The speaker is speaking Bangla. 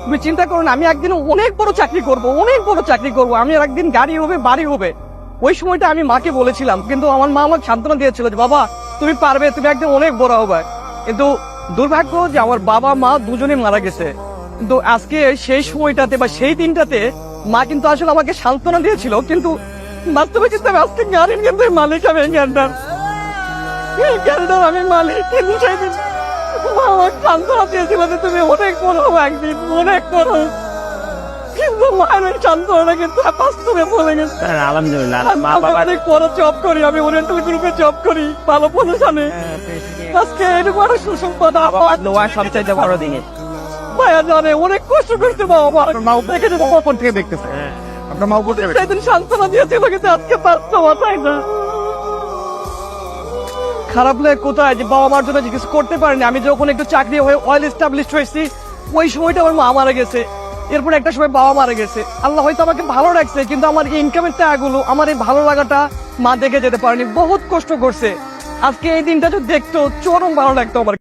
তুমি চিন্তা করো না, আমি একদিন অনেক বড় চাকরি করব, অনেক বড় চাকরি করব, আমি একদিন গাড়ি হবে, বাড়ি হবে। ওই সময়টা আমি মাকে বলেছিলাম, কিন্তু আমার মা আমাকে সান্ত্বনা দিয়েছিল যে বাবা তুমি পারবে, তুমি একদিন অনেক বড় হবে। কিন্তু দুর্ভাগ্য যে আমার বাবা মা দুজনেই মারা গেছে। কিন্তু আজকে সেই সময়টাতে বা সেই দিনটাতে মা কিন্তু আসলে আমাকে সান্ত্বনা দিয়েছিল, কিন্তু বাস্তবে কিন্তু আমি আজকে গাড়ির কিন্তু মালিক, আমি গাড়িটার আমি মালিক। কিন্তু সেই দিন মা আমাকে সান্ত্বনা দিয়েছিল যে তুমি অনেক বড় হবে একদিন, অনেক বড়। কিন্তু মায়ের ওই সান্ত্বনা কিন্তু বাস্তবে পড়ে গেছে। আলহামদুলিল্লাহ মা আমি বাবা অনেক বড় জব করি, আমি ওরিয়েন্টাল গ্রুপে জব করি, ভালো পজিশনে। আজকে এরকম একটা সুসংবাদ আমার দোয়া সবচাইতে বড় জিনিস। মায়া জানে, অনেক কষ্ট করতে বাবা মা দেখে যে উপর থেকে দেখতেছে আপনার মা উপর থেকে সেদিন সান্ত্বনা দিয়েছিল, কিন্তু আজকে বাস্তব তাই না। খারাপ লাগে কোথায় যে বাবা মার জন্য জিজ্ঞেস করতে পারিনি। আমি যখন একটু চাকরি হয়ে ওয়েল এস্টাবলিশড হয়েছি, ওই সময়টা আমার মা মারা গেছে। এরপর একটা সময় বাবা মারা গেছে। আল্লাহ হয়তো আমাকে ভালো রাখছে, কিন্তু আমার ইনকামের টাকাগুলো, আমার এই ভালো লাগাটা মা দেখে যেতে পারেনি, বহুত কষ্ট করছে। আজকে এই দিনটা যদি দেখতো চরম ভালো লাগতো আমার।